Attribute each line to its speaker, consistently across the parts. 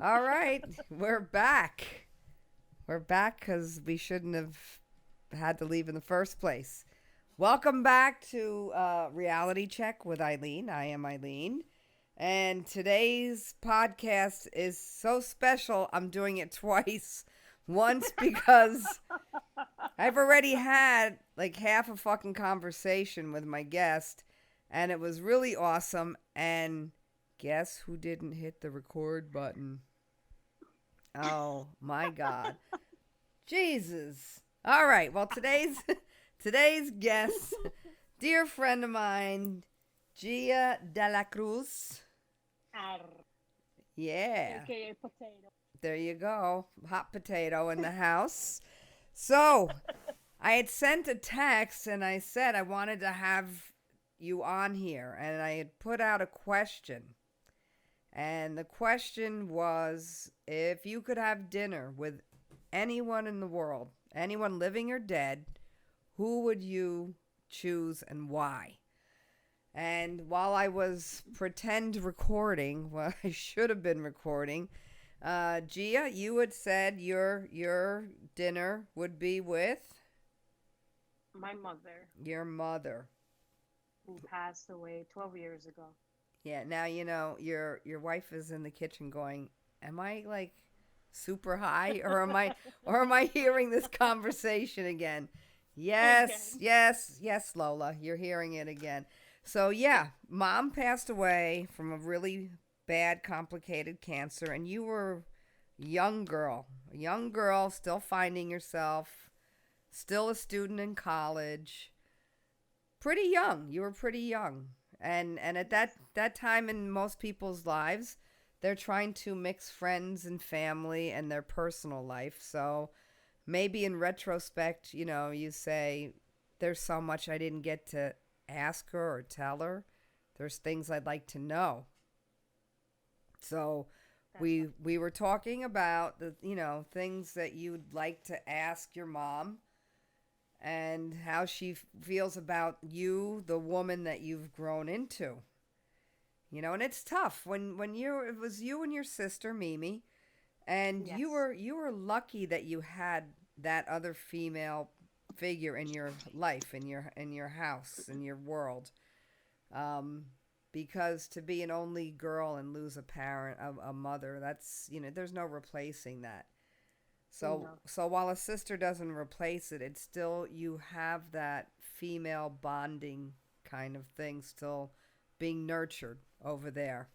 Speaker 1: All right, we're back. We're back because we shouldn't have had to leave in the first place. Welcome back to Reality Check with Eileen. I am Eileen. And today's podcast is so special, I'm doing it twice. Once because I've already had like half a fucking conversation with my guest, and it was really awesome. And guess who didn't hit the record button? Oh my God. Jesus. All right. Well, today's guest, dear friend of mine, Gia de la Cruz.
Speaker 2: Arr,
Speaker 1: Yeah.
Speaker 2: aka potato.
Speaker 1: There you go. Hot potato in the house. So, I had sent a text and I said I wanted to have you on here, and I had put out a question. And the question was, if you could have dinner with anyone in the world, anyone living or dead, who would you choose and why? And while I was pretend recording, well, I should have been recording. Gia, you had said your dinner would be with
Speaker 2: My mother,
Speaker 1: your mother.
Speaker 2: who passed away 12 years ago.
Speaker 1: Yeah, now you know your wife is in the kitchen going, "Am I like super high or am I hearing this conversation again?" Yes,
Speaker 2: Again.
Speaker 1: yes, yes, Lola, you're hearing it again. So yeah, mom passed away from a really bad complicated cancer, and you were a young girl still finding yourself, still a student in college, pretty young. You were pretty young. And at
Speaker 2: Yes.
Speaker 1: that time in most people's lives, they're trying to mix friends and family and their personal life. So maybe in retrospect, you say there's so much I didn't get to ask her or tell her. There's things I'd like to know. So
Speaker 2: That's
Speaker 1: we were talking about the things that you'd like to ask your mom and how she feels about you, the woman that you've grown into. And it's tough when it was you and your sister Mimi, and you
Speaker 2: yes.
Speaker 1: were you were lucky that you had that other female figure in your life, in your house, in your world. Um, because to be an only girl and lose a parent, a mother, that's there's no replacing that. So
Speaker 2: No.
Speaker 1: so while a sister doesn't replace it, it's still you have that female bonding kind of thing still being nurtured over there.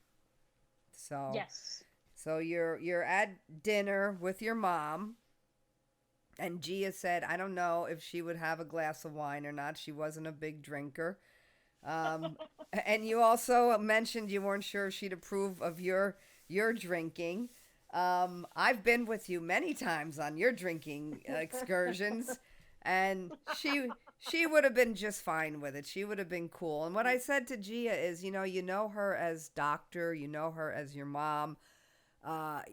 Speaker 1: So
Speaker 2: Yes.
Speaker 1: so you're at dinner with your mom, and Gia said, I don't know if she would have a glass of wine or not. She wasn't a big drinker. Um, and you also mentioned you weren't sure if she'd approve of your drinking. I've been with you many times on your drinking excursions, and she would have been just fine with it. She would have been cool. And what I said to Gia is, you know her as doctor, you know her as your mom.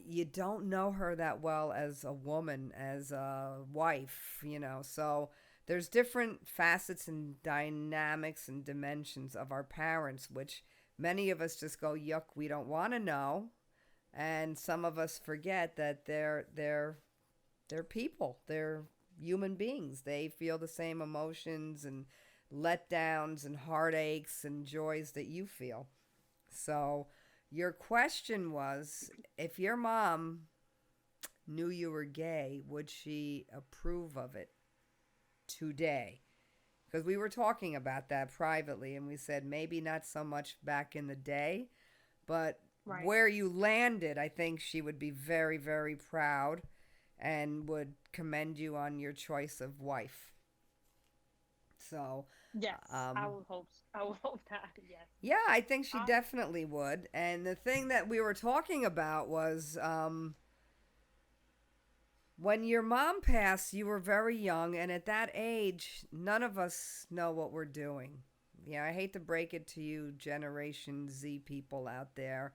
Speaker 1: You don't know her that well as a woman, as a wife, So there's different facets and dynamics and dimensions of our parents, which many of us just go, yuck, we don't want to know. And some of us forget that they're people. They're human beings. They feel the same emotions and letdowns and heartaches and joys that you feel. So your question was, if your mom knew you were gay, would she approve of it today? Because we were talking about that privately, and we said maybe not so much back in the day, but
Speaker 2: Right.
Speaker 1: where you landed, I think she would be very, very proud and would commend you on your choice of wife. So,
Speaker 2: Yes. I
Speaker 1: um,
Speaker 2: would hope. I would hope that. Yes.
Speaker 1: yeah, I think she
Speaker 2: I.
Speaker 1: definitely would. And the thing that we were talking about was when your mom passed, you were very young, and at that age, none of us know what we're doing. Yeah, I hate to break it to you, Generation Z people out there,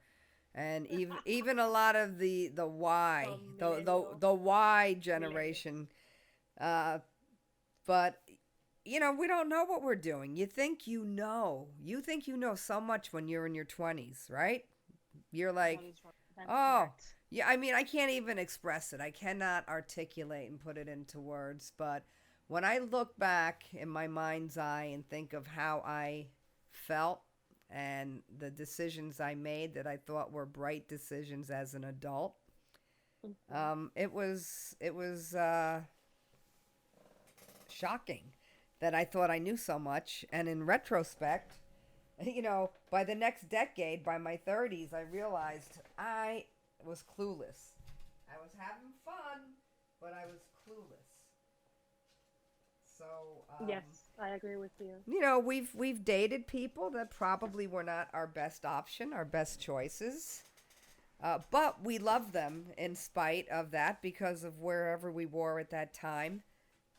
Speaker 1: and even a lot of the
Speaker 2: The
Speaker 1: Y,
Speaker 2: millennials.
Speaker 1: the Y
Speaker 2: Millennials.
Speaker 1: generation. Uh, but we don't know what we're doing. You think you know so much when you're in your 20s, right? You're
Speaker 2: That
Speaker 1: like,
Speaker 2: is. That is
Speaker 1: oh,
Speaker 2: correct.
Speaker 1: Yeah, I mean, I can't even express it. I cannot articulate and put it into words. But when I look back in my mind's eye and think of how I felt and the decisions I made that I thought were bright decisions as an adult,
Speaker 2: Hmm.
Speaker 1: it was shocking that I thought I knew so much. And in retrospect, by the next decade, by my 30s, I realized I was clueless. I was having fun, but I was clueless. So,
Speaker 2: Yes, I agree with you.
Speaker 1: we've dated people that probably were not our best option, our best choices. But we love them in spite of that because of wherever we were at that time.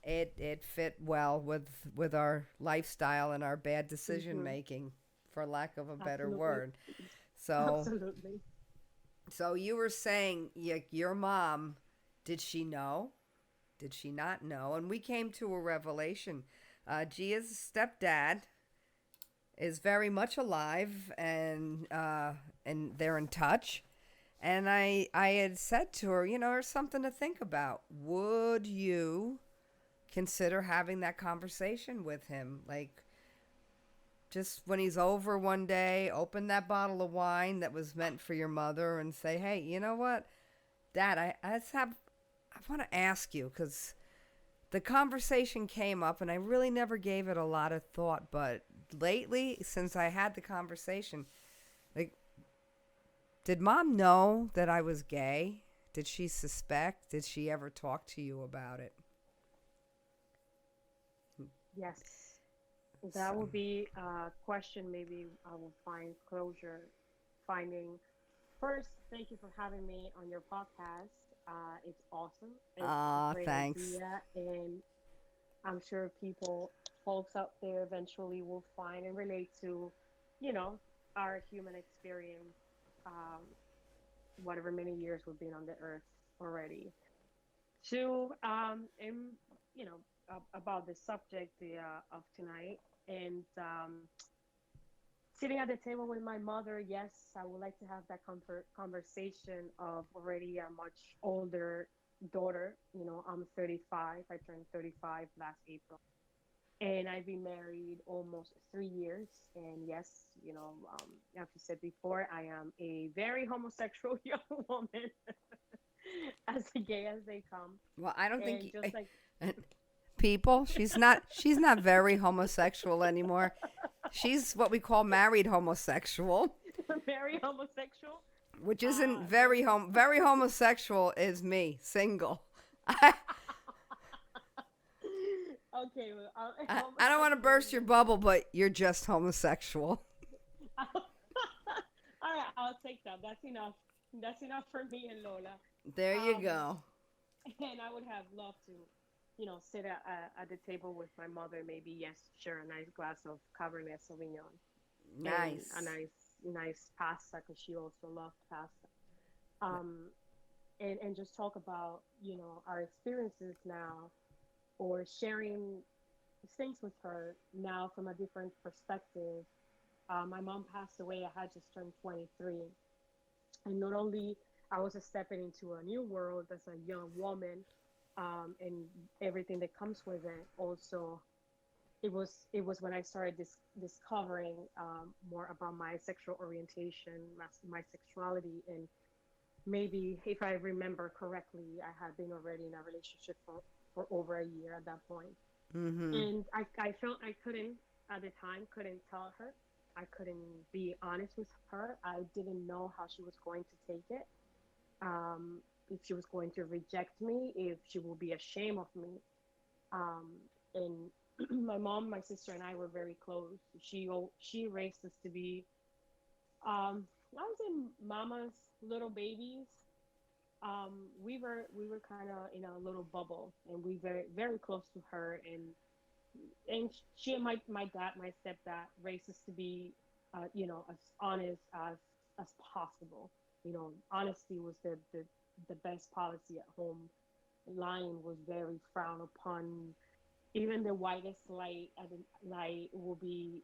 Speaker 1: It fit well with our lifestyle and our bad decision
Speaker 2: Hmm.
Speaker 1: making, for lack of a better
Speaker 2: Absolutely.
Speaker 1: word. So
Speaker 2: Absolutely.
Speaker 1: so you were saying your mom, did she know? Did she not know? And we came to a revelation. Gia's stepdad is very much alive, and they're in touch. And I had said to her, there's something to think about. Would you consider having that conversation with him? Like, just when he's over one day, open that bottle of wine that was meant for your mother and say, hey, you know what, Dad, I want to ask you because the conversation came up and I really never gave it a lot of thought. But lately, since I had the conversation, like, did Mom know that I was gay? Did she suspect? Did she ever talk to you about it?
Speaker 2: Yes. That
Speaker 1: So,
Speaker 2: would be a question maybe I will find closure finding. First, thank you for having me on your podcast. It's awesome. It's a great
Speaker 1: thanks.
Speaker 2: idea, and I'm sure folks out there eventually will find and relate to, you know, our human experience, um, whatever many years we've been on the earth already. And you know, about the subject of tonight, and sitting at the table with my mother, yes, I would like to have that conversation of already a much older daughter. You know, I'm 35. I turned 35 last April. And I've been married almost 3 years. And yes, as you said before, I am a very homosexual young woman, as gay as they come.
Speaker 1: Well, I don't think
Speaker 2: And just like
Speaker 1: people. She's not very homosexual anymore. She's what we call married homosexual,
Speaker 2: very homosexual,
Speaker 1: which isn't
Speaker 2: no.
Speaker 1: very homosexual is me, single. I
Speaker 2: Okay, well,
Speaker 1: I don't want to
Speaker 2: homosexual
Speaker 1: burst
Speaker 2: is
Speaker 1: your bubble, but you're just homosexual.
Speaker 2: all right, I'll take that. That's enough. That's enough for me and Lola.
Speaker 1: There you
Speaker 2: Um,
Speaker 1: go.
Speaker 2: and I would have loved to, sit at the table with my mother. Maybe yes, share a nice glass of Cabernet Sauvignon and a
Speaker 1: Nice.
Speaker 2: nice pasta because she also loved pasta. Um, and just talk about our experiences now or sharing things with her now from a different perspective. My mom passed away. I had just turned 23, and not only I was stepping into a new world as a young woman, and everything that comes with it. Also, it was when I started discovering more about my sexual orientation, my sexuality, and maybe if I remember correctly, I had been already in a relationship for over a year at that point.
Speaker 1: Mm-hmm.
Speaker 2: And I felt I couldn't at the time couldn't tell her. I couldn't be honest with her. I didn't know how she was going to take it. um, if she was going to reject me, if she will be ashamed of me. um, and my mom, my sister, and I were very close. She raised us to be, I would say, mama's little babies. We were kind of in a little bubble, and we very close to her. And she and my dad, my stepdad, raised us to be, as honest as possible. Honesty was the best policy at home. Lying was very frowned upon. Even the whitest lie will be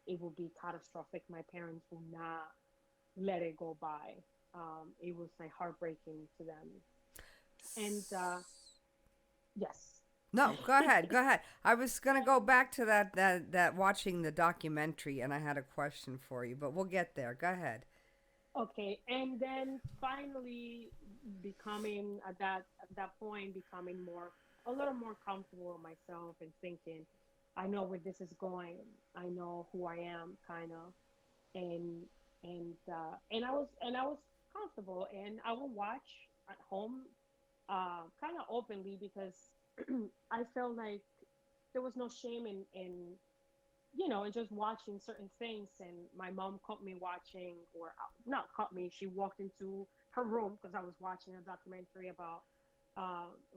Speaker 2: catastrophic. My parents will not let it go by. it was like heartbreaking to them. And yes.
Speaker 1: No, go ahead. Go ahead. I was going to go back to that watching the documentary and I had a question for you, but we'll get there. Go ahead.
Speaker 2: Okay, and then finally becoming at that point becoming more a little more comfortable with myself and thinking, I know where this is going. I know who I am, kind of, and and I was comfortable, and I would watch at home, kind of openly because I felt like there was no shame in just watching certain things. And my mom caught me watching, or not caught me, she walked into her room because I was watching a documentary about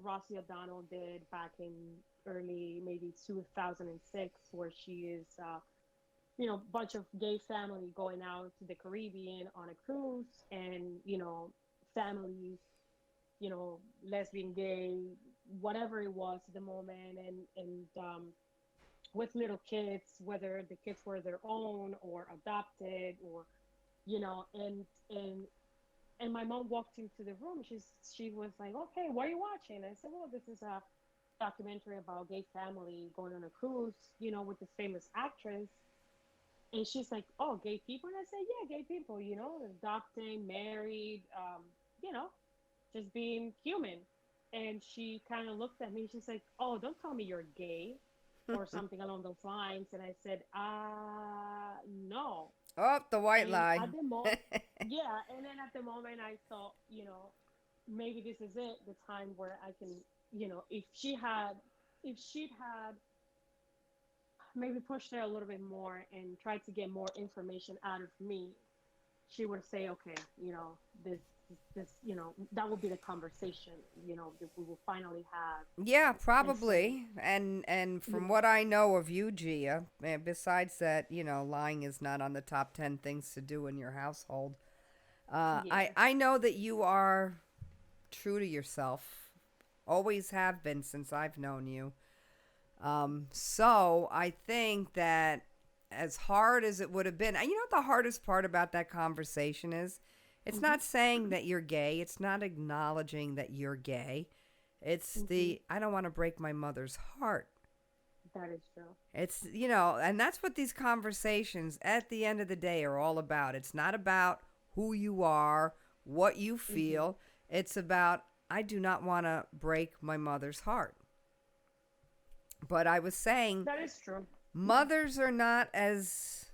Speaker 2: Rosie O'Donnell did back in early maybe 2006, where she is, bunch of gay family going out to the Caribbean on a cruise, and families, lesbian, gay, whatever it was at the moment, and with little kids, whether the kids were their own or adopted, or and and my mom walked into the room. She was like, "Okay, what are you watching?" I said, "Well, this is a documentary about gay family going on a cruise, with this famous actress." And she's like, "Oh, gay people?" And I said, "Yeah, gay people, adopting, married, you know, just being human." And she kind of looked at me. She's like, "Oh, don't tell me you're gay," or something along those lines. And I said, no."
Speaker 1: Oh, the white
Speaker 2: And
Speaker 1: lie.
Speaker 2: at the moment, yeah. And then at the moment, I thought, maybe this is it, the time where I can, if she'd had maybe pushed her a little bit more and tried to get more information out of me, she would say, okay, this, that would be the conversation, that we will finally have.
Speaker 1: Yeah,
Speaker 2: And so,
Speaker 1: probably. And from what I know of you, Gia, besides that, lying is not on the top 10 things to do in your household.
Speaker 2: yeah.
Speaker 1: I know that you are true to yourself. Always have been since I've known you. So I think that as hard as it would have been, and you know what the hardest part about that conversation is? It's
Speaker 2: Hmm.
Speaker 1: not saying that you're gay. It's not acknowledging that you're gay. It's
Speaker 2: Hmm.
Speaker 1: the, I don't want to break my mother's heart.
Speaker 2: That is true.
Speaker 1: It's, and that's what these conversations at the end of the day are all about. It's not about who you are, what you
Speaker 2: Hmm.
Speaker 1: feel. It's about, I do not want to break my mother's heart. But I was saying,
Speaker 2: That is true.
Speaker 1: mothers are not as,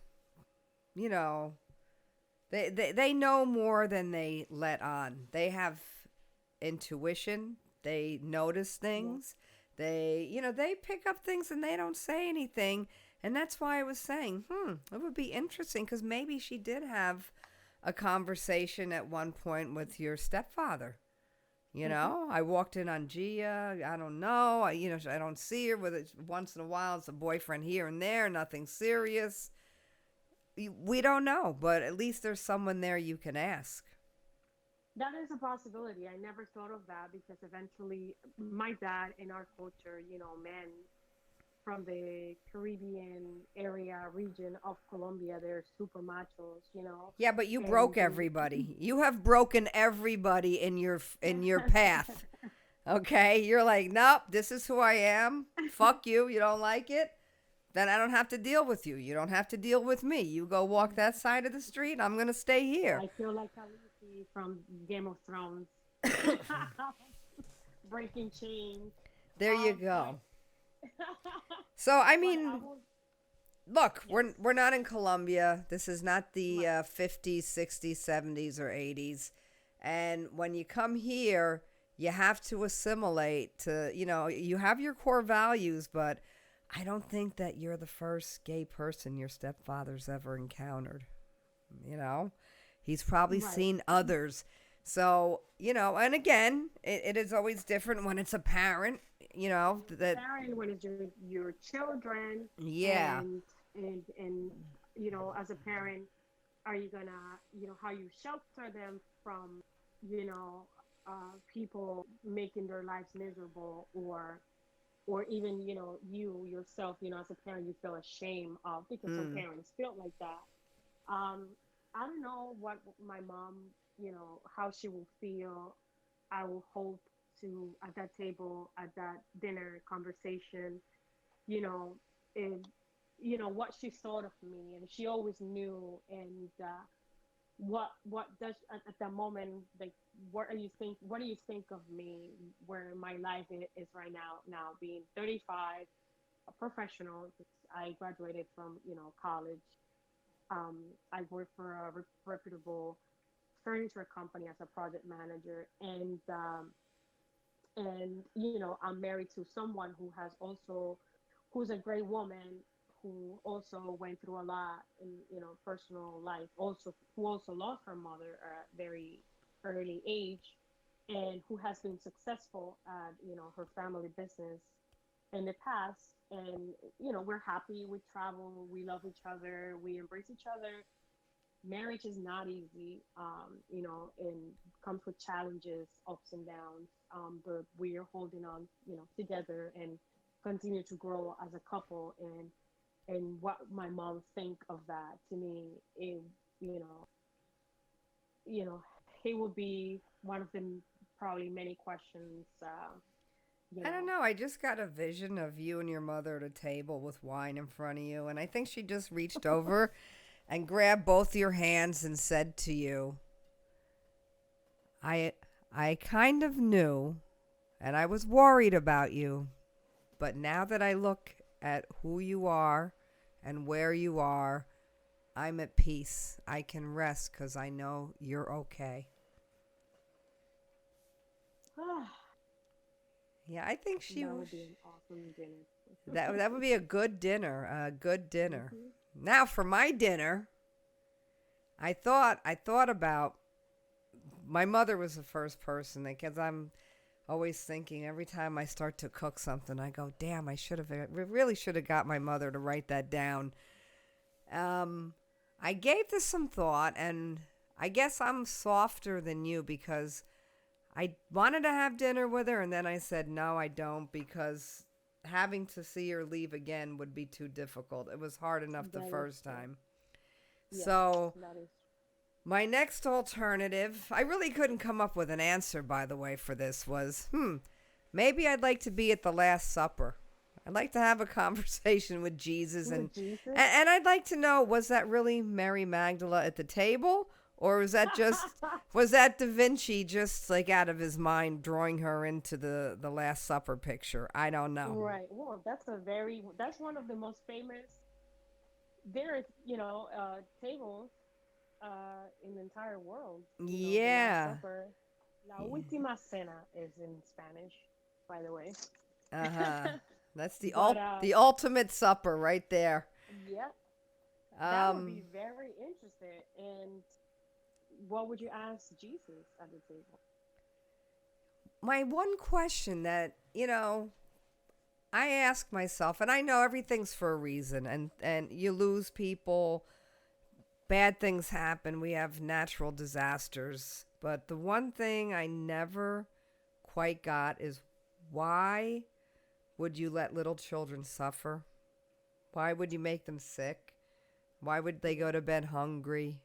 Speaker 1: you know, they know more than they let on. They have intuition. They notice
Speaker 2: Yeah.
Speaker 1: things. They pick up things and they don't say anything. And that's why I was saying, it would be interesting because maybe she did have a conversation at one point with your stepfather.
Speaker 2: Hmm.
Speaker 1: I walked in on Gia. I don't know. I don't see her with it once in a while. It's a boyfriend here and there, nothing serious. We don't know, but at least there's someone there you can ask.
Speaker 2: That is a possibility. I never thought of that because eventually my dad in our culture, men from the Caribbean area region of Colombia, they're super machos,
Speaker 1: Yeah, but you
Speaker 2: and
Speaker 1: broke
Speaker 2: they
Speaker 1: everybody. You have broken everybody in your path. Okay? You're like, "Nope, this is who I am. Fuck you. You don't like it? Then I don't have to deal with you. You don't have to deal with me. You go walk that side of the street. I'm going to stay here."
Speaker 2: I feel like Khaleesi from Game of Thrones, breaking chains.
Speaker 1: There you
Speaker 2: But
Speaker 1: go. So, I
Speaker 2: but I
Speaker 1: mean,
Speaker 2: will.
Speaker 1: look,
Speaker 2: Yes.
Speaker 1: we're not in Colombia. This is not the
Speaker 2: Right.
Speaker 1: 50s, 60s, 70s, or 80s. And when you come here, you have to assimilate to, you have your core values, but I don't think that you're the first gay person your stepfather's ever encountered. You know, he's probably
Speaker 2: Right.
Speaker 1: seen others. So, and again, it is always different when it's a parent,
Speaker 2: When it's
Speaker 1: that,
Speaker 2: parent, when it's your children,
Speaker 1: yeah.
Speaker 2: and as a parent, are you gonna, how you shelter them from, you know people making their lives miserable, or even, you yourself, as a parent, you feel ashamed of, because some
Speaker 1: Mm,
Speaker 2: parents feel like that. um I don't know what my mom how she will feel. I will hope to at that table, at that dinner conversation, you know, and what she thought of me, and she always knew. And what does at that moment, like, what do you think of me, where my life is right now, being 35, a professional. I graduated from college. I work for a reputable furniture company as a project manager, and I'm married to someone who's a great woman, who also went through a lot in personal life, also who also lost her mother at a very early age, and who has been successful at her family business in the past. And we're happy, we travel, we love each other, we embrace each other. Marriage is not easy, and comes with challenges, ups and downs. But we are holding on, together, and continue to grow as a couple. And what my mom think of that, to me, it you know, you know, it will be one of the probably many questions. You
Speaker 1: I don't
Speaker 2: know,
Speaker 1: know. I just got a vision of you and your mother at a table with wine in front of you, and I think she just reached over and grabbed both your hands and said to you, "I I kind of knew and I was worried about you, but now that I look at who you are and where you are, I'm at peace. I can rest cuz I know you're okay." Yeah, I think she
Speaker 2: that
Speaker 1: was.
Speaker 2: would be an awesome dinner.
Speaker 1: That would be a good dinner, a good dinner.
Speaker 2: Hmm.
Speaker 1: Now for my dinner, I thought about my mother was the first person because I'm always thinking every time I start to cook something, I go, "Damn, really should have got my mother to write that down." Um, I gave this some thought, and I guess I'm softer than you because I wanted to have dinner with her, and then I said, no, I don't, because having to see her leave again would be too difficult. It was hard enough the
Speaker 2: That is
Speaker 1: first
Speaker 2: true.
Speaker 1: time.
Speaker 2: Yes,
Speaker 1: So,
Speaker 2: that is.
Speaker 1: my next alternative, I really couldn't come up with an answer, by the way, for this was, maybe I'd like to be at the Last Supper. I'd like to have a conversation with Jesus, and,
Speaker 2: With Jesus.
Speaker 1: and, and I'd like to know, was that really Mary Magdala at the table? Or was that Da Vinci just like out of his mind drawing her into the Last Supper picture? I don't know.
Speaker 2: Right. Well, that's one of the most famous. There is, tables in the entire world. The Last
Speaker 1: Yeah.
Speaker 2: Supper. La
Speaker 1: Yeah.
Speaker 2: Última Cena is in Spanish, by the way.
Speaker 1: Uh-huh. That's
Speaker 2: But
Speaker 1: the ultimate supper right there.
Speaker 2: yep, that would
Speaker 1: Um
Speaker 2: be very interesting. And what would you ask Jesus at the table?
Speaker 1: my one question that, I ask myself, and I know everything's for a reason, and you lose people, bad things happen, we have natural disasters, but the one thing I never quite got is, why would you let little children suffer? Why would you make them sick? Why would they go to bed hungry?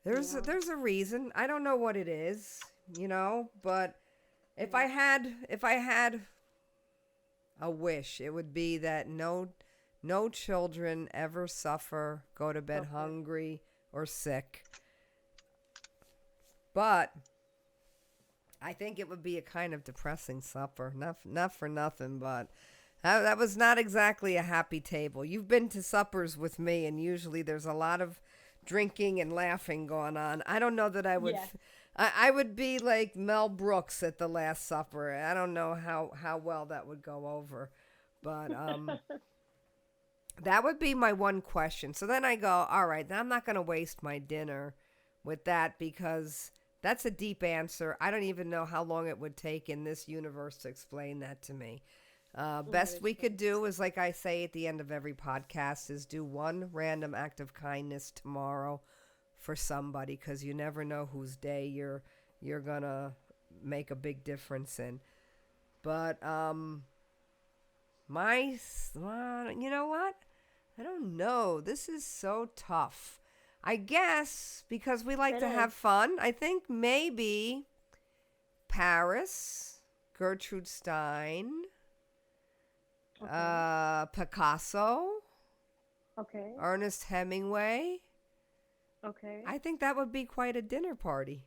Speaker 2: Yeah.
Speaker 1: There's a reason. I don't know what it is, but
Speaker 2: Yeah.
Speaker 1: if I had a wish, it would be that no children ever suffer, go to bed
Speaker 2: Suffer.
Speaker 1: hungry or sick. But I think it would be a kind of depressing supper. Not for nothing, but that was not exactly a happy table. You've been to suppers with me, and usually there's a lot of drinking and laughing going on. I don't know that I would.
Speaker 2: Yeah.
Speaker 1: I would be like Mel Brooks at the Last Supper. I don't know how well that would go over, but that would be my one question. So then I go, all right, then I'm not going to waste my dinner with that because that's a deep answer. I don't even know how long it would take in this universe to explain that to me.
Speaker 2: That
Speaker 1: Best
Speaker 2: is
Speaker 1: we
Speaker 2: true.
Speaker 1: could do is, like I say at the end of every podcast, is do one random act of kindness tomorrow for somebody because you never know whose day you're gonna make a big difference in. But you know what? I don't know. This is so tough. I guess because we like
Speaker 2: It
Speaker 1: to
Speaker 2: is.
Speaker 1: have fun, I think maybe Paris, Gertrude Stein,
Speaker 2: Okay.
Speaker 1: Picasso,
Speaker 2: Okay.
Speaker 1: Ernest Hemingway.
Speaker 2: Okay.
Speaker 1: I think that would be quite a dinner party.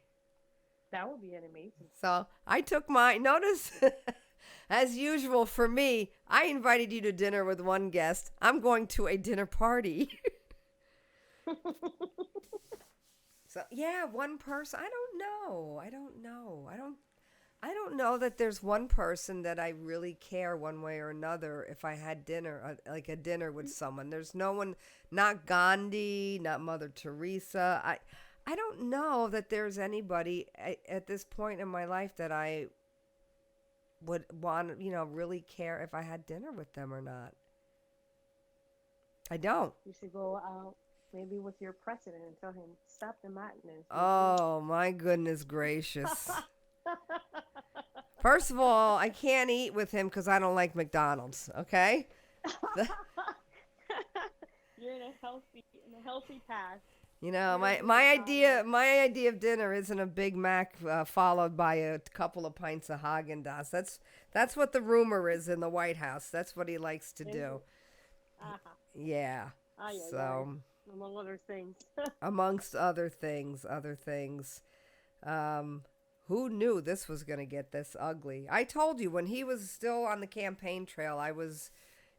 Speaker 2: That would be an amazing.
Speaker 1: So I took my notice. As usual for me, I invited you to dinner with one guest. I'm going to a dinner party. So yeah, one person. I don't know. I don't know that there's one person that I really care one way or another if I had dinner, like a dinner with someone. There's no one, not Gandhi, not Mother Teresa. I don't know that there's anybody at this point in my life that I would want, really care if I had dinner with them or not. I don't.
Speaker 2: You should go out maybe with your president and tell him stop the madness.
Speaker 1: Oh, my goodness gracious. First of all, I can't eat with him because I don't like McDonald's, okay?
Speaker 2: You're in a healthy path.
Speaker 1: My idea of dinner isn't a Big Mac followed by a couple of pints of Haagen-Dazs. That's what the rumor is in the White House. That's what he likes to do.
Speaker 2: Uh-huh.
Speaker 1: Yeah. So
Speaker 2: among other things.
Speaker 1: amongst other things. Who knew this was going to get this ugly? I told you when he was still on the campaign trail, I was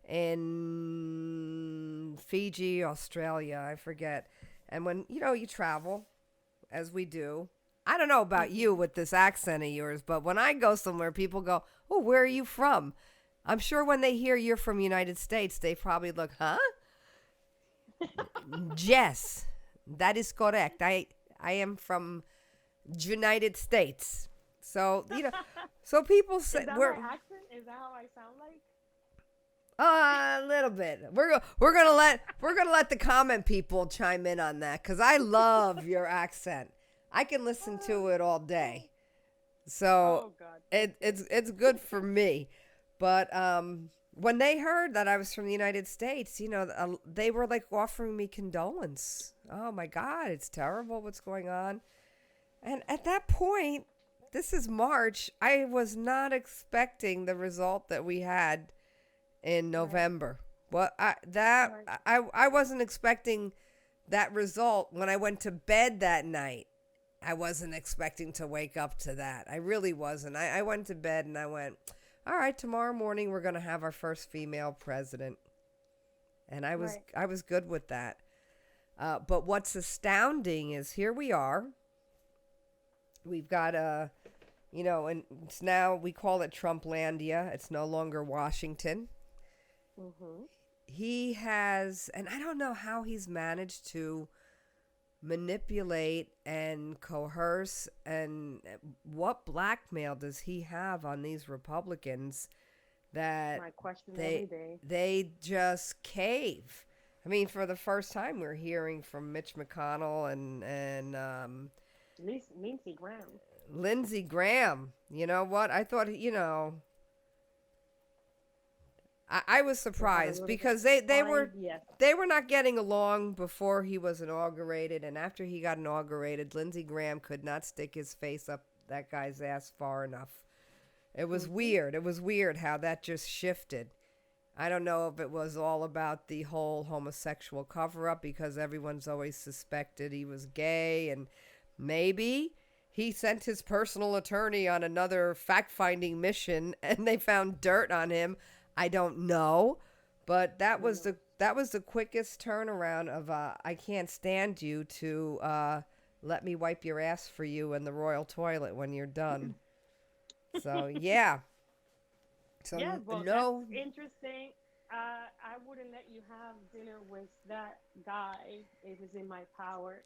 Speaker 1: in Fiji, Australia, I forget. And when, you travel, as we do, I don't know about you with this accent of yours, but when I go somewhere, people go, oh, where are you from? I'm sure when they hear you're from United States, they probably look, huh? Yes, that is correct. I am from United States. So, so people say
Speaker 2: Is that my accent? Is that how I sound like?
Speaker 1: A little bit. We're gonna let the comment people chime in on that because I love your accent. I can listen to it all day, so
Speaker 2: Oh God.
Speaker 1: it's good for me. But when they heard that I was from the United States, they were like offering me condolence. Oh my God, it's terrible what's going on. And at that point, this is March. I was not expecting the result that we had in November. Well, I wasn't expecting that result when I went to bed that night. I wasn't expecting to wake up to that. I really wasn't. I went to bed and I went, all right, tomorrow morning we're going to have our first female president. And I was good with that. But what's astounding is here we are. We've got and it's now we call it Trumplandia. It's no longer Washington.
Speaker 2: Mm-hmm.
Speaker 1: He has, and I don't know how he's managed to manipulate and coerce, and what blackmail does he have on these Republicans that
Speaker 2: My question every day.
Speaker 1: they just cave. I mean, for the first time, we're hearing from Mitch McConnell and
Speaker 2: Lindsey Graham.
Speaker 1: Lindsey Graham. You know what? I thought, I was surprised because they were not getting along before he was inaugurated, and after he got inaugurated, Lindsey Graham could not stick his face up that guy's ass far enough. It was weird. It was weird how that just shifted. I don't know if it was all about the whole homosexual cover-up because everyone's always suspected he was gay, and maybe he sent his personal attorney on another fact-finding mission and they found dirt on him. I don't know, but that was the quickest turnaround of I can't stand you to let me wipe your ass for you in the royal toilet when you're done. So yeah. So
Speaker 2: Yeah, well,
Speaker 1: no,
Speaker 2: that's interesting. I wouldn't let you have dinner with that guy if it's in my power.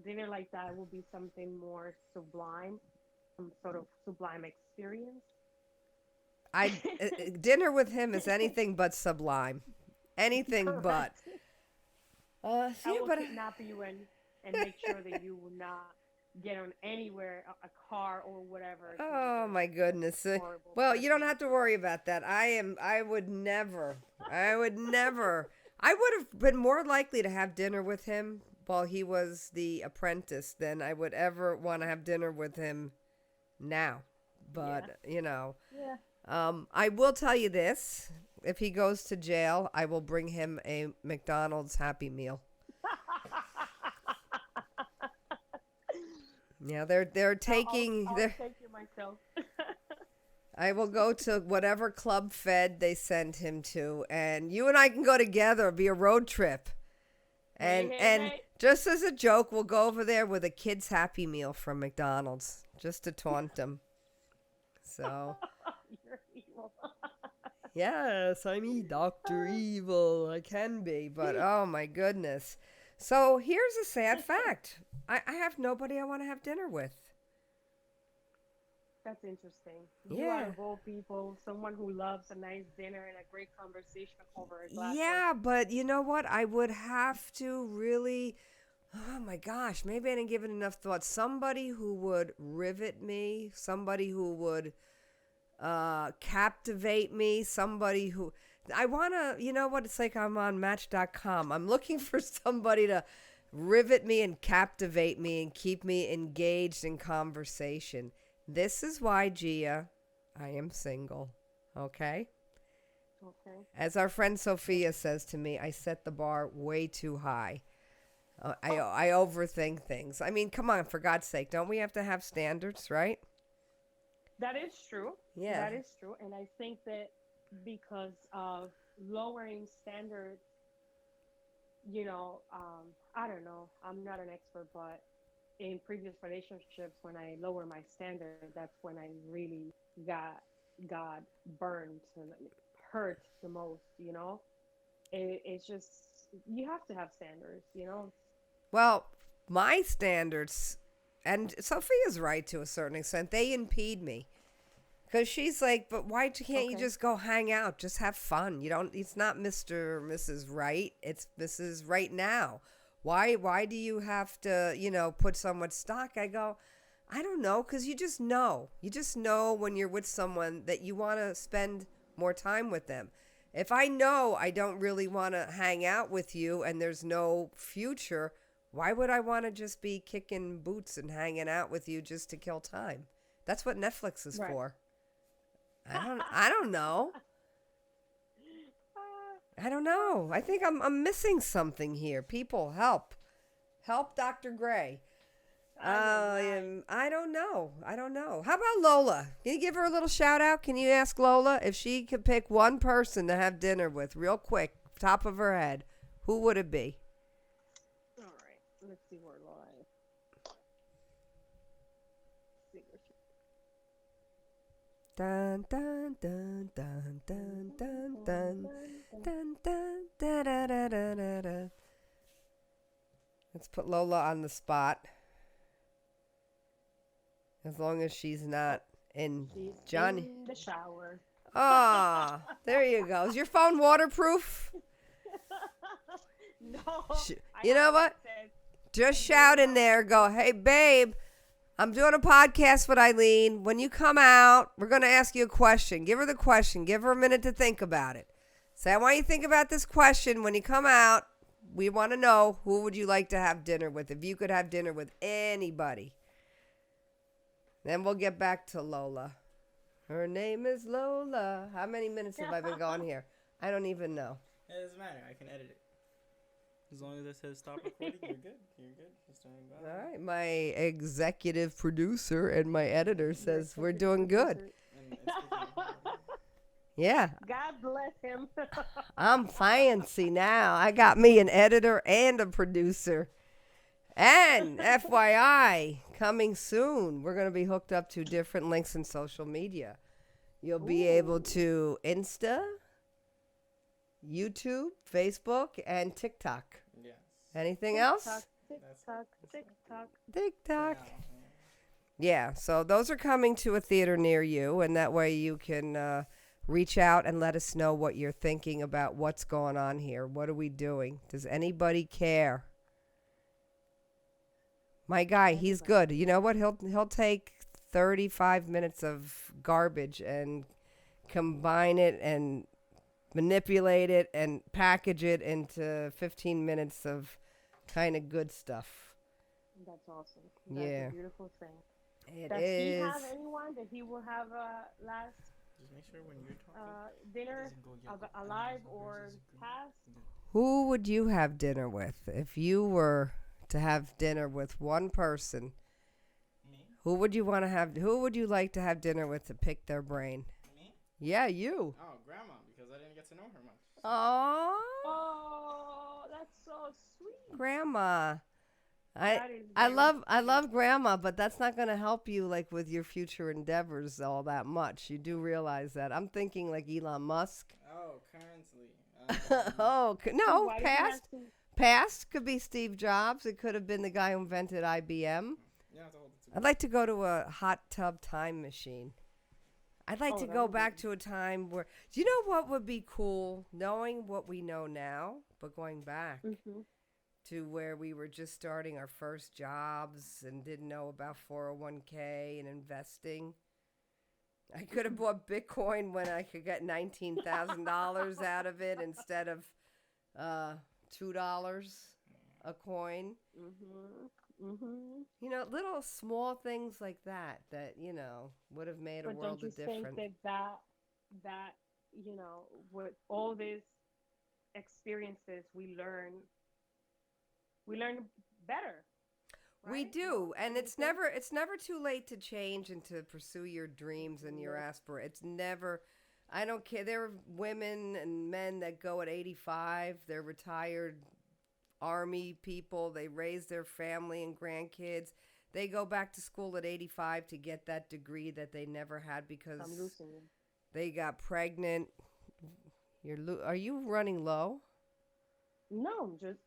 Speaker 2: Dinner like that would be something more sublime, some sort of sublime experience.
Speaker 1: Dinner with him is anything but sublime, anything but.
Speaker 2: I will kidnap you and make sure that you will not get on anywhere, a car or whatever.
Speaker 1: Oh my goodness. Well, you don't have to worry about that. I would never. I would have been more likely to have dinner with him while he was the apprentice than I would ever want to have dinner with him now. But,
Speaker 2: Yeah.
Speaker 1: I will tell you this. If he goes to jail, I will bring him a McDonald's Happy Meal. Yeah, they're taking.
Speaker 2: I'll
Speaker 1: they're,
Speaker 2: take you myself.
Speaker 1: I will go to whatever Club Fed they send him to, and you and I can go together. It'll be a road trip. And just as a joke, we'll go over there with a kid's Happy Meal from McDonald's just to taunt them. So,
Speaker 2: You're evil.
Speaker 1: yes, I'm Dr. Evil. I can be, but oh my goodness. So here's a sad fact. I have nobody I want to have dinner with.
Speaker 2: That's interesting. You
Speaker 1: Yeah.
Speaker 2: are of all people, someone who loves a nice dinner and a great conversation over a glass
Speaker 1: Yeah, but you know what? I would have to really, oh my gosh, maybe I didn't give it enough thought. Somebody who would rivet me, somebody who would captivate me, somebody who, I want to, you know what? It's like I'm on Match.com. I'm looking for somebody to rivet me and captivate me and keep me engaged in conversation. This is why, Gia, I am single. Okay?
Speaker 2: Okay.
Speaker 1: As our friend Sophia says to me, I set the bar way too high. I overthink things. I mean, come on, for God's sake. Don't we have to have standards, right?
Speaker 2: That is true.
Speaker 1: Yeah.
Speaker 2: That is true. And I think that because of lowering standards, I don't know. I'm not an expert, but in previous relationships, when I lower my standard, that's when I really got burned and hurt the most. It's just, you have to have standards.
Speaker 1: Well, my standards, and Sophia's right to a certain extent, they impede me. Because she's like, but why can't you
Speaker 2: Okay.
Speaker 1: just go hang out? Just have fun. It's not Mr. or Mrs. Right. It's Mrs. Right now. Why do you have to, put so much stock? I go, I don't know, because you just know. You just know when you're with someone that you want to spend more time with them. If I know I don't really want to hang out with you and there's no future, why would I want to just be kicking boots and hanging out with you just to kill time? That's what Netflix is
Speaker 2: Right.
Speaker 1: for. I don't know. I don't know. I think I'm missing something here. People, help. Help Dr. Gray. I don't know. How about Lola? Can you give her a little shout out? Can you ask Lola if she could pick one person to have dinner with real quick, top of her head? Who would it be?
Speaker 2: All right. Let's see where Laura is. See where she-
Speaker 1: Dun dun dun dun dun dun dun dun dun da da da da da da. Let's put Lola on the spot. As long as she's not in
Speaker 2: She's
Speaker 1: Johnny.
Speaker 2: in the shower.
Speaker 1: Ah, there you go. Is your phone waterproof?
Speaker 2: No.
Speaker 1: You know what? Just shout in there. Go, hey, babe, I'm doing a podcast with Eileen. When you come out, we're going to ask you a question. Give her the question. Give her a minute to think about it. Say, I want you to think about this question. When you come out, we want to know, who would you like to have dinner with if you could have dinner with anybody? Then we'll get back to Lola. Her name is Lola. How many minutes have I been going here? I don't even know.
Speaker 3: It doesn't matter. I can edit it. As long as it says stop recording, you're good. You're good. Just don't go.
Speaker 1: All right. My executive producer and my editor says we're doing good.
Speaker 3: And it's speaking.
Speaker 1: Yeah.
Speaker 2: God bless him.
Speaker 1: I'm fancy now. I got me an editor and a producer. And FYI, coming soon, we're going to be hooked up to different links in social media. You'll be able to Insta, YouTube, Facebook, and TikTok.
Speaker 3: Yes.
Speaker 1: Anything else?
Speaker 2: TikTok.
Speaker 1: TikTok.
Speaker 3: For now.
Speaker 1: Yeah, so those are coming to a theater near you, and that way you can reach out and let us know what you're thinking about what's going on here. What are we doing? Does anybody care? My guy, he's good. You know what? He'll take 35 minutes of garbage and combine it and manipulate it and package it into 15 minutes of kind of good stuff.
Speaker 2: That's awesome. That's
Speaker 1: Yeah,
Speaker 2: a beautiful thing.
Speaker 1: it
Speaker 2: Does he
Speaker 1: is.
Speaker 2: have anyone that he will have a last
Speaker 3: Just make sure when you're talking, it
Speaker 2: dinner
Speaker 3: doesn't go yellow.
Speaker 2: alive
Speaker 3: And yours
Speaker 2: or
Speaker 3: is green.
Speaker 2: past?
Speaker 3: And then
Speaker 1: Who would you have dinner with if you were to have dinner with one person?
Speaker 3: me,
Speaker 1: Who would you want to have? Who would you like to have dinner with to pick their brain?
Speaker 3: me.
Speaker 1: Yeah, you.
Speaker 3: Oh, grandma, because I didn't get to know her much. So.
Speaker 1: Oh,
Speaker 2: Oh, that's so sweet.
Speaker 1: grandma. I
Speaker 2: That is
Speaker 1: I
Speaker 2: very
Speaker 1: love I
Speaker 2: sweet.
Speaker 1: love grandma, but that's not going to help you like with your future endeavors all that much. You do realize that. I'm thinking like Elon Musk.
Speaker 3: Oh, currently.
Speaker 1: Oh, no,
Speaker 2: Why did he have
Speaker 1: past.
Speaker 2: to?
Speaker 1: Past could be Steve Jobs. It could have been the guy who invented IBM.
Speaker 3: You have to hold it
Speaker 1: I'd like to go to a hot tub time machine. I'd like
Speaker 2: Oh,
Speaker 1: to
Speaker 2: that
Speaker 1: go
Speaker 2: would be
Speaker 1: back to a time where. Do you know what would be cool? Knowing what we know now, but going back
Speaker 2: Mhm.
Speaker 1: to where we were just starting our first jobs and didn't know about 401k and investing. I could have bought Bitcoin when I could get $19,000 out of it instead of $2 a coin.
Speaker 2: Mhm. Mhm.
Speaker 1: You know, little small things like that would have made a
Speaker 2: But don't
Speaker 1: world
Speaker 2: you
Speaker 1: of
Speaker 2: think
Speaker 1: difference.
Speaker 2: that with all these experiences we learn better,
Speaker 1: We
Speaker 2: right?
Speaker 1: do, and
Speaker 2: Don't you think?
Speaker 1: it's never too late to change and to pursue your dreams and your
Speaker 2: Nope.
Speaker 1: aspirations. It's never. I don't care. There are women and men that go at 85. They're retired army people. They raise their family and grandkids. They go back to school at 85 to get that degree that they never had because
Speaker 2: I'm losing you.
Speaker 1: they got pregnant. Are you running low?
Speaker 2: No, just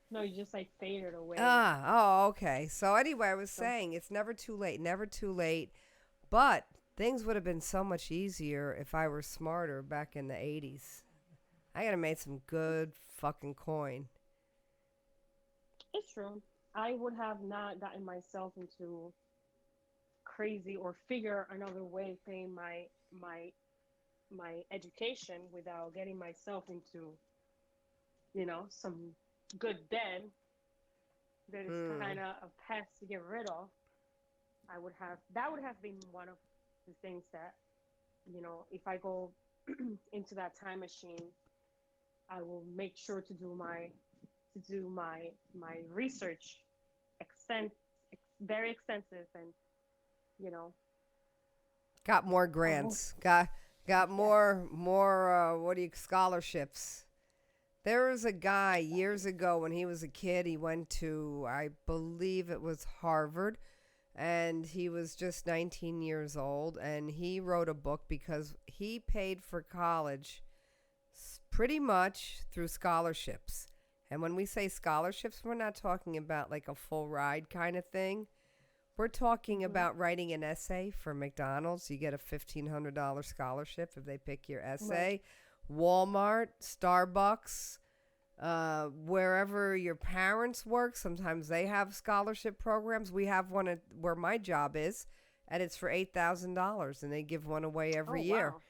Speaker 2: no, you just like faded away.
Speaker 1: Ah, oh, okay. So anyway, I was
Speaker 2: So
Speaker 1: saying it's never too late, never too late. But things would have been so much easier if I were smarter back in the 80s. I could have made some good fucking coin.
Speaker 2: it's true. I would have not gotten myself into crazy or figure another way of paying my education without getting myself into some good debt that is
Speaker 1: Hmm.
Speaker 2: kind of a pest to get rid of. That would have been one of the things that if I go into that time machine, I will make sure to do my research, extent very extensive, and you know
Speaker 1: Got more
Speaker 2: I won't.
Speaker 1: grants. Got
Speaker 2: Yes.
Speaker 1: more what do you scholarships. There was a guy years ago when he was a kid, he went to I believe it was Harvard and he was just 19 years old and he wrote a book because he paid for college pretty much through scholarships. And when we say scholarships, we're not talking about like a full ride kind of thing. We're talking
Speaker 2: Hmm.
Speaker 1: about writing an essay for McDonald's. You get a $1,500 scholarship if they pick your
Speaker 2: Right.
Speaker 1: essay. Walmart, Starbucks, wherever your parents work, sometimes they have scholarship programs. We have one at where my job is, and it's for $8,000, and they give one away
Speaker 2: Oh
Speaker 1: every year
Speaker 2: wow,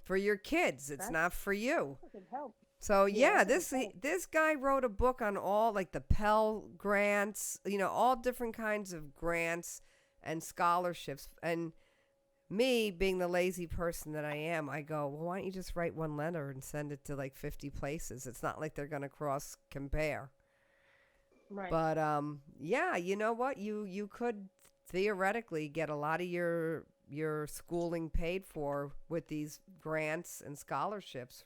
Speaker 1: for your kids. It's
Speaker 2: that's
Speaker 1: not for you.
Speaker 2: that could help.
Speaker 1: So
Speaker 2: Yeah,
Speaker 1: yeah,
Speaker 2: that's a good help.
Speaker 1: this guy wrote a book on all like the Pell grants, all different kinds of grants and scholarships. And me being the lazy person that I am, I go, well, why don't you just write one letter and send it to like 50 places? It's not like they're gonna cross compare.
Speaker 2: Right.
Speaker 1: But yeah, you know what? You could theoretically get a lot of your schooling paid for with these grants and scholarships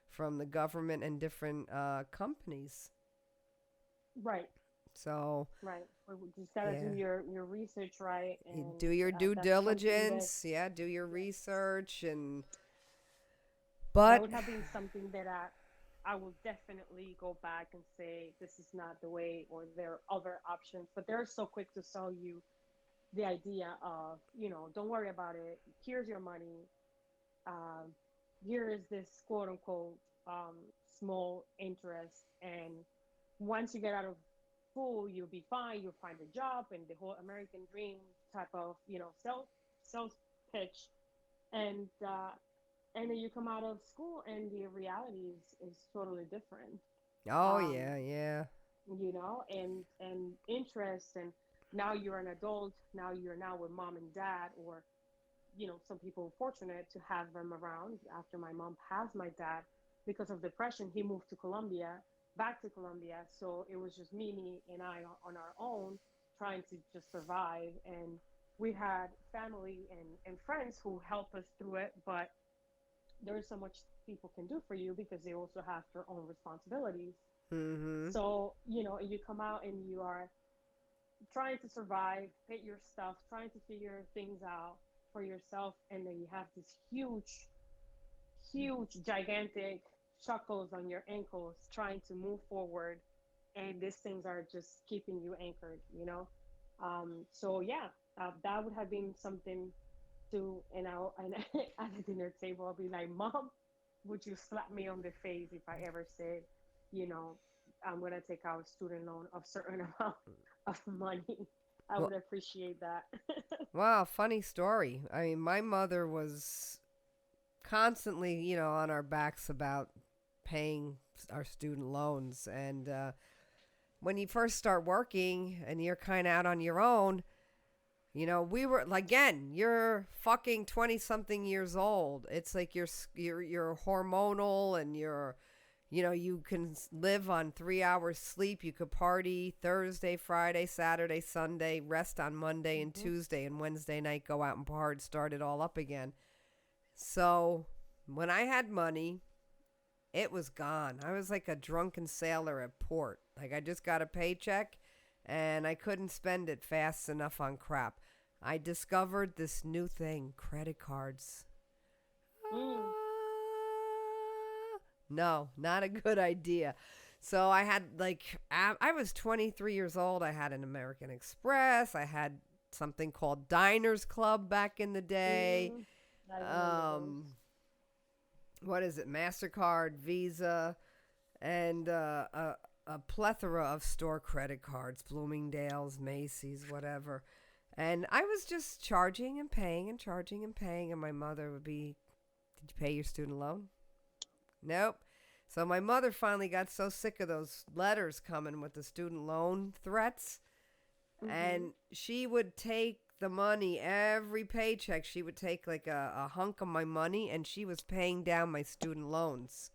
Speaker 1: from the government and different companies.
Speaker 2: Right.
Speaker 1: So
Speaker 2: Right. But we just gotta do
Speaker 1: yeah,
Speaker 2: your research right,
Speaker 1: you
Speaker 2: and
Speaker 1: do your due
Speaker 2: that's something that
Speaker 1: diligence. Yeah, do your
Speaker 2: yes,
Speaker 1: research and
Speaker 2: that
Speaker 1: but
Speaker 2: would have been something that I will definitely go back and say this is not the way, or there are other options. But they're so quick to sell you the idea of don't worry about it. Here's your money. Um, Here is this quote unquote um, small interest, and once you get out of school, you'll be fine. You'll find a job, and the whole American dream type of sales pitch. And And then you come out of school and the reality is totally different.
Speaker 1: Oh
Speaker 2: Um,
Speaker 1: yeah, yeah.
Speaker 2: and interest, and now you're an adult, now you're now with mom and dad, or some people were fortunate to have them around. After my mom passed my dad, because of depression, he moved to Colombia, back to Colombia. So it was just me and I on our own, trying to just survive. And we had family and friends who helped us through it, but there is so much people can do for you because they also have their own responsibilities.
Speaker 1: Mhm.
Speaker 2: So you come out and you are trying to survive, pay your stuff, trying to figure things out for yourself, and then you have this huge, gigantic shackles on your ankles trying to move forward, and these things are just keeping you anchored. So yeah, that would have been something to, and at the dinner table, I'll be like, Mom, would you slap me on the face if I ever said, you know, I'm gonna take out a student loan of certain amount of money? I
Speaker 1: Well,
Speaker 2: would appreciate that.
Speaker 1: wow, funny story. I mean, my mother was constantly, on our backs about paying our student loans. And when you first start working and you're kind of out on your own, we were like, again, you're fucking 20 something years old. It's like you're hormonal, and you can live on 3 hours sleep. You could party Thursday, Friday, Saturday, Sunday, rest on Monday and
Speaker 2: Hmm.
Speaker 1: Tuesday, and Wednesday night go out and party, start it all up again. So when I had money, it was gone. I was like a drunken sailor at port. Like I just got a paycheck and I couldn't spend it fast enough on crap. I discovered this new thing, credit cards.
Speaker 2: Mm.
Speaker 1: No, not a good idea. So I had like I was 23 years old. I had an American Express. I had something called Diners Club back in the day.
Speaker 2: Mm. I remember those.
Speaker 1: Um, what is it? MasterCard, Visa, and a plethora of store credit cards, Bloomingdale's, Macy's, whatever. And I was just charging and paying and charging and paying. And my mother would be, "Did you pay your student loan?" Nope. So my mother finally got so sick of those letters coming with the student loan threats.
Speaker 2: Hmm.
Speaker 1: And she would take the money every paycheck. She would take like a hunk of my money, and she was paying down my student loans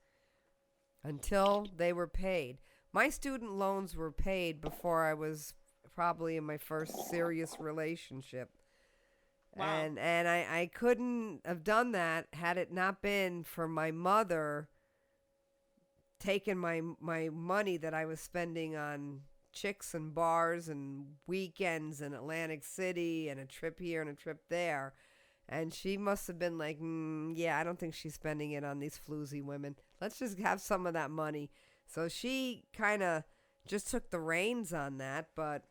Speaker 1: until they were paid. My student loans were paid before I was probably in my first serious relationship.
Speaker 2: Wow.
Speaker 1: And I couldn't have done that had it not been for my mother taking my money that I was spending on chicks and bars and weekends in Atlantic City and a trip here and a trip there. And she must have been like, yeah, I don't think she's spending it on these floozy women. Let's just have some of that money. So she kind of just took the reins on that. But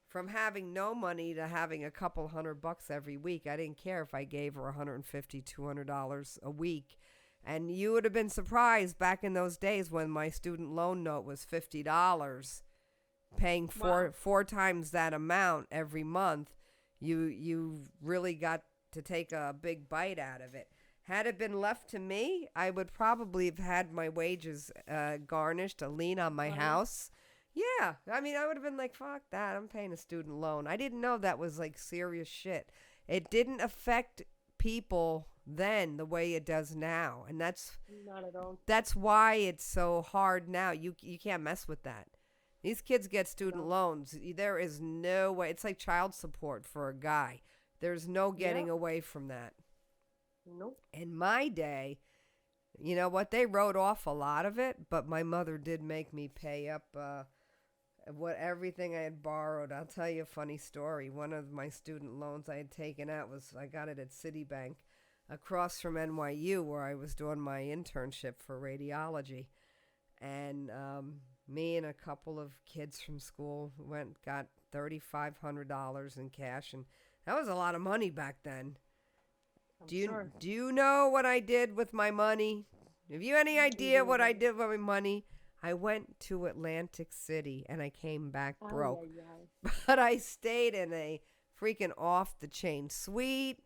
Speaker 1: from having no money to having a couple $100 every week, I didn't care if I gave her $150, $200 a week. And you would have been surprised back in those days when my student loan note was $50, paying
Speaker 2: Wow.
Speaker 1: four times that amount every month. You really got to take a big bite out of it. Had it been left to me, I would probably have had my wages garnished, a lien on my
Speaker 2: Money.
Speaker 1: house. Yeah, I mean, I would have been like, fuck that, I'm paying a student loan. I didn't know that was like serious shit. It didn't affect people then the way it does now, and
Speaker 2: Not at all.
Speaker 1: that's why it's so hard now. You can't mess with that. These kids get student
Speaker 2: No.
Speaker 1: loans. There is no way. It's like child support for a guy. There's no getting
Speaker 2: Yep.
Speaker 1: away from that.
Speaker 2: Nope.
Speaker 1: In my day, you know what? They wrote off a lot of it, but my mother did make me pay up what everything I had borrowed. I'll tell you a funny story. One of my student loans I had taken out was I got it at Citibank across from NYU where I was doing my internship for radiology. And me and a couple of kids from school got $3,500 in cash, and that was a lot of money back then.
Speaker 2: I'm
Speaker 1: Do you
Speaker 2: sure.
Speaker 1: do you know what I did with my money? Have you any
Speaker 2: You
Speaker 1: idea what I
Speaker 2: didn't.
Speaker 1: did with my money? I went to Atlantic City and I came back
Speaker 2: Ay,
Speaker 1: broke.
Speaker 2: ay, ay.
Speaker 1: But I stayed in a freaking off the chain suite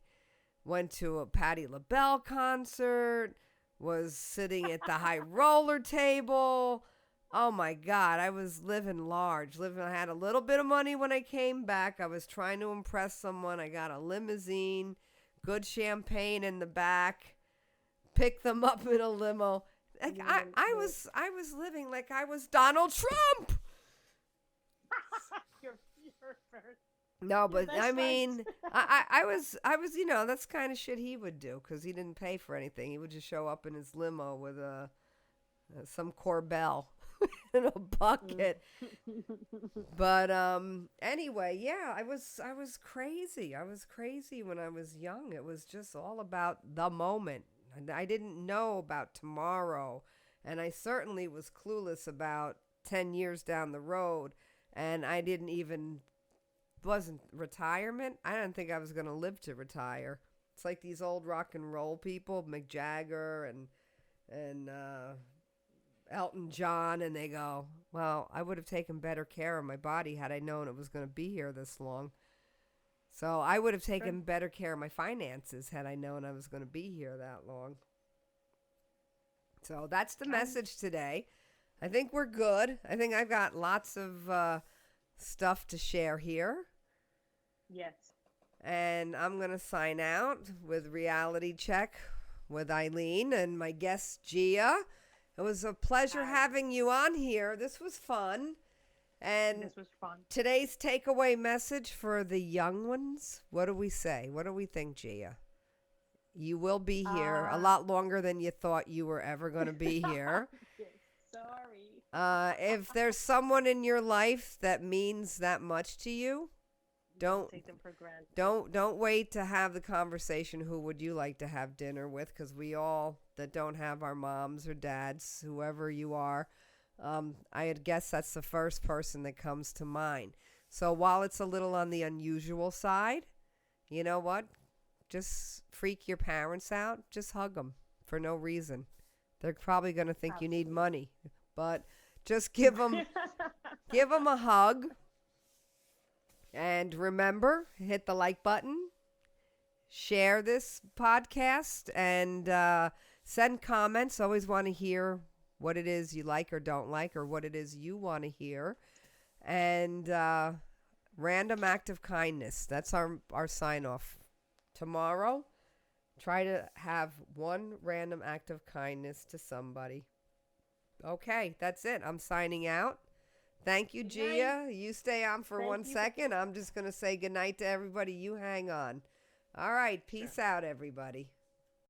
Speaker 1: went to a Patti LaBelle concert, was sitting at the high roller table. Oh my God, I was living large. I had a little bit of money when I came back. I was trying to impress someone. I got a limousine, good champagne in the back, picked them up in a limo. Like I was living like I was Donald Trump.
Speaker 2: Your first.
Speaker 1: No, but
Speaker 2: That's
Speaker 1: I
Speaker 2: right.
Speaker 1: mean, I was, that's the kind of shit he would do because he didn't pay for anything. He would just show up in his limo with some Corbel in a bucket. But anyway, yeah, I was crazy. I was crazy when I was young. It was just all about the moment. And I didn't know about tomorrow, and I certainly was clueless about 10 years down the road, and I didn't even wasn't retirement. I didn't think I was going to live to retire. It's like these old rock and roll people, Mick Jagger and Elton John, and they go, well, I would have taken better care of my body had I known it was going to be here this long. So I would have taken better care of my finances had I known I was going to be here that long. So that's the message today. I think we're good. I think I've got lots of stuff to share here.
Speaker 2: Yes.
Speaker 1: And I'm going to sign out with Reality Check with Eileen and my guest, Gia. It was a pleasure having you on here. This was fun. And
Speaker 2: This was fun.
Speaker 1: today's takeaway message for the young ones, what do we say? What do we think, Gia? You will be here a lot longer than you thought you were ever going to be here.
Speaker 2: Sorry.
Speaker 1: If there's someone in your life that means that much to you, don't
Speaker 2: take them for granted.
Speaker 1: don't wait to have the conversation. Who would you like to have dinner with? Because we all that don't have our moms or dads, whoever you are, I guess that's the first person that comes to mind. So while it's a little on the unusual side, you know what? Just freak your parents out. Just hug them for no reason. They're probably going to think you need money, but just give them a hug. And remember, hit the like button, share this podcast, and send comments. Always want to hear what it is you like or don't like, or what it is you want to hear. And random act of kindness. That's our sign off. Tomorrow, try to have one random act of kindness to somebody. Okay, that's it. I'm signing out. Thank you, Gia. You stay on for 1 second. I'm just going to say goodnight to everybody. You hang on. All right. Peace out, everybody.